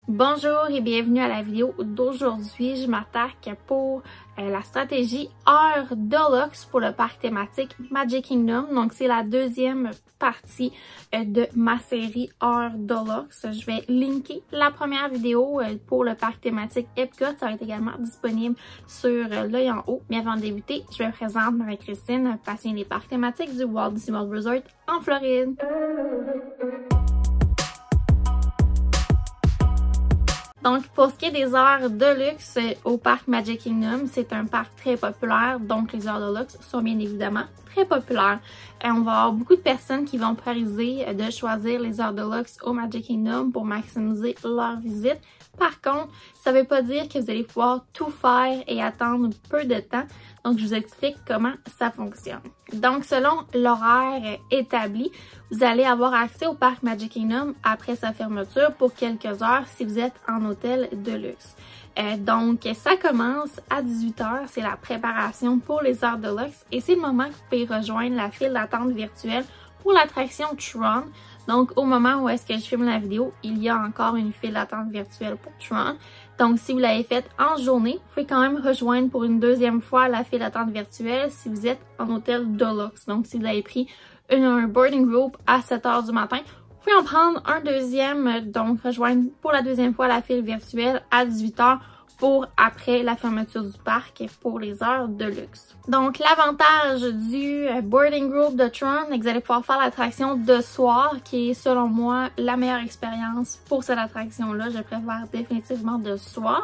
Bonjour et bienvenue à la vidéo d'aujourd'hui. Je m'attaque pour la stratégie Heure Deluxe pour le parc thématique Magic Kingdom. Donc c'est la deuxième partie de ma série Heure Deluxe. Je vais linker la première vidéo pour le parc thématique Epcot. Ça va être également disponible sur l'œil en haut. Mais avant de débuter, je me présente Marie-Christine, passionnée des parcs thématiques du Walt Disney World Resort en Floride. Donc, pour ce qui est des heures de luxe au parc Magic Kingdom, c'est un parc très populaire, donc les heures de luxe sont bien évidemment très populaires. On va avoir beaucoup de personnes qui vont prioriser de choisir les heures de luxe au Magic Kingdom pour maximiser leur visite. Par contre, ça ne veut pas dire que vous allez pouvoir tout faire et attendre peu de temps. Donc, je vous explique comment ça fonctionne. Donc, selon l'horaire établi, vous allez avoir accès au parc Magic Kingdom après sa fermeture pour quelques heures si vous êtes en hôtel de luxe. Donc, ça commence à 18h, c'est la préparation pour les heures de luxe et c'est le moment que vous pouvez rejoindre la file d'attente virtuelle pour l'attraction Tron. Donc, au moment où est-ce que je filme la vidéo, il y a encore une file d'attente virtuelle pour Tron. Donc, si vous l'avez faite en journée, vous pouvez quand même rejoindre pour une deuxième fois la file d'attente virtuelle si vous êtes en hôtel Deluxe. Donc, si vous avez pris un boarding group à 7h du matin, vous pouvez en prendre un deuxième, donc rejoindre pour la deuxième fois la file virtuelle à 18h pour après la fermeture du parc pour les heures de luxe. Donc, l'avantage du boarding group de Tron, c'est que vous allez pouvoir faire l'attraction de soir, qui est selon moi la meilleure expérience pour cette attraction-là. Je préfère définitivement de soir.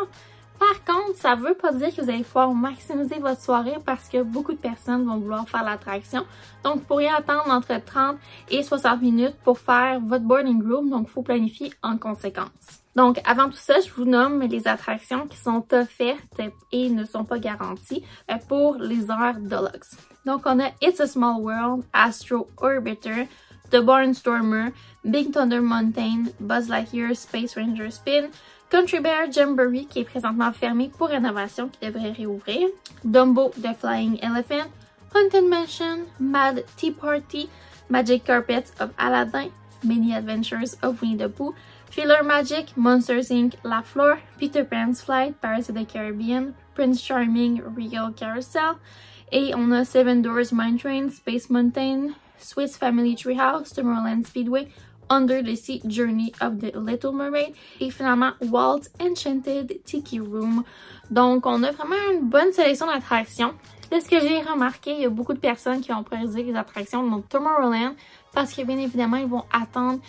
Par contre, ça veut pas dire que vous allez pouvoir maximiser votre soirée parce que beaucoup de personnes vont vouloir faire l'attraction. Donc, vous pourriez attendre entre 30 et 60 minutes pour faire votre boarding group. Donc, il faut planifier en conséquence. Donc, avant tout ça, je vous nomme les attractions qui sont offertes et ne sont pas garanties pour les heures Deluxe. Donc, on a It's a Small World, Astro Orbiter, The Barnstormer, Big Thunder Mountain, Buzz Lightyear Space Ranger Spin, Country Bear Jamboree qui est présentement fermé pour rénovation qui devrait réouvrir, Dumbo The Flying Elephant, Haunted Mansion, Mad Tea Party, Magic Carpets of Aladdin, Many Adventures of Winnie the Pooh, Filler Magic, Monsters Inc. La Fleur, Peter Pan's Flight, Pirates of the Caribbean, Prince Charming Regal Carousel, et on a Seven Doors Mine Train, Space Mountain, Swiss Family Treehouse, Tomorrowland Speedway, Under the Sea Journey of the Little Mermaid et finalement Walt's Enchanted Tiki Room. Donc, on a vraiment une bonne sélection d'attractions. De ce que j'ai remarqué, il y a beaucoup de personnes qui vont prioriser les attractions dans Tomorrowland parce que bien évidemment, ils vont attendre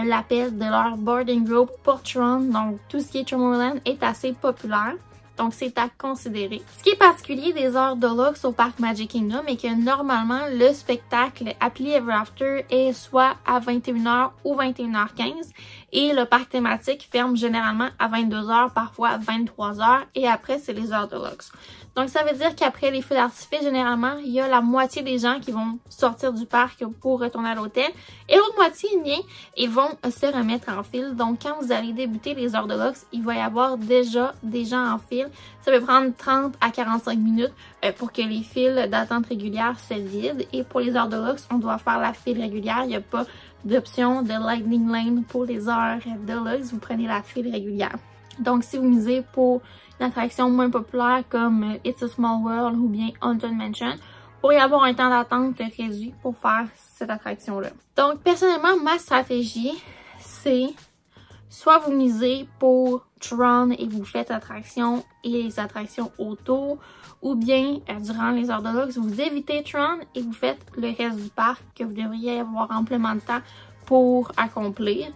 l'appel de leur boarding group pour Tron. Donc, tout ce qui est Tomorrowland est assez populaire. Donc, c'est à considérer. Ce qui est particulier des heures Deluxe au parc Magic Kingdom est que normalement, le spectacle Happily Ever After est soit à 21h ou 21h15 et le parc thématique ferme généralement à 22h, parfois à 23h et après, c'est les heures Deluxe. Donc, ça veut dire qu'après les feux d'artifice, généralement, il y a la moitié des gens qui vont sortir du parc pour retourner à l'hôtel. Et l'autre moitié, bien, ils vont se remettre en file. Donc, quand vous allez débuter les heures de luxe, il va y avoir déjà des gens en file. Ça peut prendre 30 à 45 minutes pour que les files d'attente régulière se vident. Et pour les heures de luxe, on doit faire la file régulière. Il n'y a pas d'option de Lightning Lane pour les heures de luxe. Vous prenez la file régulière. Donc, si vous misez pour une attraction moins populaire comme It's a Small World ou bien Haunted Mansion, vous pourriez avoir un temps d'attente réduit pour faire cette attraction-là. Donc, personnellement, ma stratégie, c'est soit vous misez pour Tron et vous faites l'attraction et les attractions autour, ou bien, durant les heures de luxe, vous évitez Tron et vous faites le reste du parc que vous devriez avoir amplement de temps pour accomplir.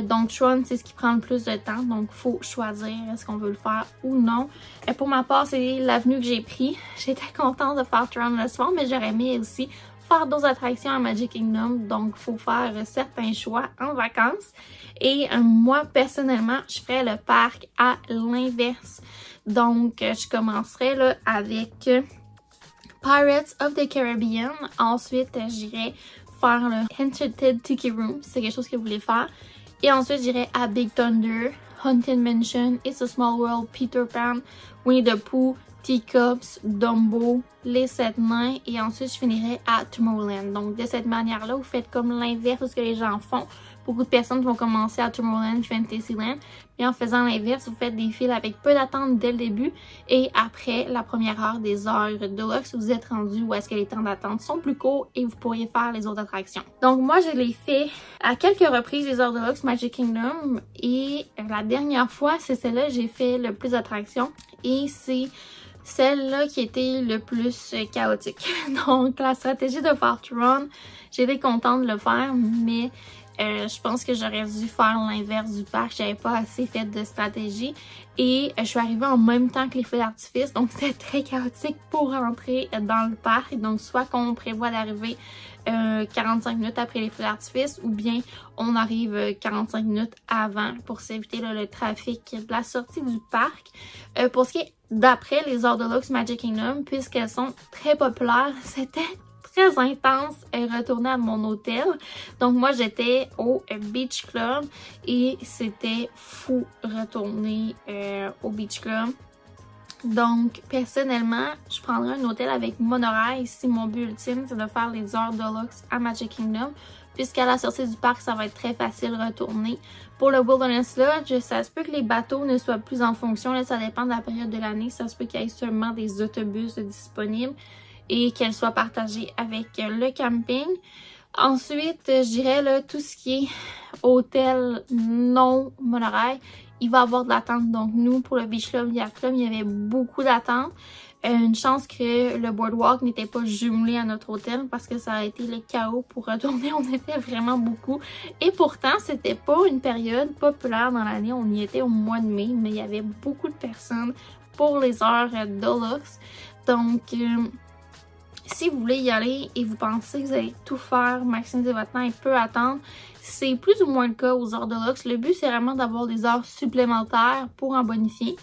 Donc, Tron, c'est ce qui prend le plus de temps. Donc, il faut choisir est-ce qu'on veut le faire ou non. Pour ma part, c'est l'avenue que j'ai pris. J'étais contente de faire Tron le soir, mais j'aurais aimé aussi faire d'autres attractions à Magic Kingdom. Donc, il faut faire certains choix en vacances. Et moi, personnellement, je ferais le parc à l'inverse. Donc, je commencerai là avec Pirates of the Caribbean. Ensuite, j'irai faire le Enchanted Tiki Room, si c'est quelque chose que vous voulez faire. Et ensuite, j'irai à Big Thunder, Haunted Mansion, It's a Small World, Peter Pan, Winnie the Pooh, Teacups, Dumbo, les 7 nains et ensuite je finirai à Tomorrowland. Donc de cette manière-là, vous faites comme l'inverse de ce que les gens font. Beaucoup de personnes vont commencer à Tomorrowland, Fantasyland, mais en faisant l'inverse, vous faites des files avec peu d'attente dès le début et après la première heure des heures Deluxe, vous êtes rendu où est-ce que les temps d'attente sont plus courts et vous pourriez faire les autres attractions. Donc moi, je l'ai fait à quelques reprises les heures Deluxe Magic Kingdom et la dernière fois, c'est celle-là j'ai fait le plus d'attractions et c'est celle-là qui était le plus chaotique. Donc la stratégie de Fort Run, j'étais contente de le faire, mais je pense que j'aurais dû faire l'inverse du parc. J'avais pas assez fait de stratégie et je suis arrivée en même temps que les feux d'artifice, donc c'était très chaotique pour rentrer dans le parc. Donc soit qu'on prévoit d'arriver 45 minutes après les feux d'artifice ou bien on arrive 45 minutes avant pour s'éviter le trafic de la sortie du parc. Pour ce qui est d'après les heures Deluxe Magic Kingdom, puisqu'elles sont très populaires, c'était très intense retourner à mon hôtel. Donc moi j'étais au Beach Club et c'était fou retourner au Beach Club. Donc personnellement, je prendrais un hôtel avec monorail si mon but ultime c'est de faire les heures Deluxe à Magic Kingdom, puisqu'à la sortie du parc ça va être très facile de retourner. Pour le Wilderness Lodge, ça se peut que les bateaux ne soient plus en fonction, là, ça dépend de la période de l'année, ça se peut qu'il y ait seulement des autobus disponibles et qu'elle soit partagée avec le camping. Ensuite, je dirais là, tout ce qui est hôtel non monorail, il va y avoir de l'attente. Donc nous, pour le Beach Club, Yacht Club, il y avait beaucoup d'attente. Une chance que le boardwalk n'était pas jumelé à notre hôtel parce que ça a été le chaos pour retourner. On était vraiment beaucoup. Et pourtant, c'était pas une période populaire dans l'année. On y était au mois de mai, mais il y avait beaucoup de personnes pour les heures Deluxe. Donc, si vous voulez y aller et vous pensez que vous allez tout faire, maximiser votre temps et peu attendre, c'est plus ou moins le cas aux heures Deluxe. Le but, c'est vraiment d'avoir des heures supplémentaires pour en bonifier.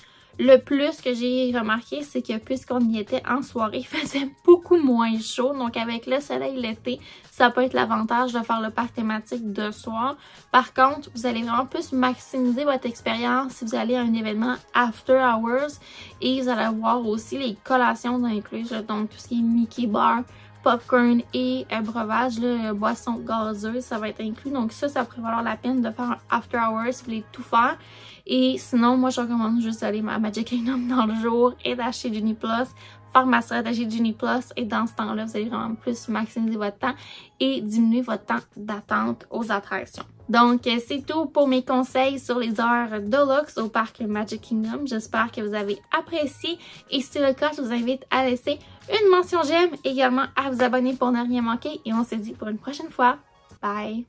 Le plus que j'ai remarqué, c'est que puisqu'on y était en soirée, il faisait beaucoup moins chaud. Donc avec le soleil l'été, ça peut être l'avantage de faire le parc thématique de soir. Par contre, vous allez vraiment plus maximiser votre expérience si vous allez à un événement after hours. Et vous allez avoir aussi les collations incluses, donc tout ce qui est Mickey Bar, popcorn et breuvage, boisson gazeuse, ça va être inclus. Donc ça pourrait valoir la peine de faire un after hours si vous voulez tout faire. Et sinon, moi je recommande juste d'aller à Magic Kingdom dans le jour et d'acheter Genie Plus, faire ma stratégie Genie Plus et dans ce temps-là, vous allez vraiment plus maximiser votre temps et diminuer votre temps d'attente aux attractions. Donc, c'est tout pour mes conseils sur les heures Deluxe au parc Magic Kingdom. J'espère que vous avez apprécié et si c'est le cas, je vous invite à laisser une mention j'aime, également à vous abonner pour ne rien manquer et on se dit pour une prochaine fois. Bye!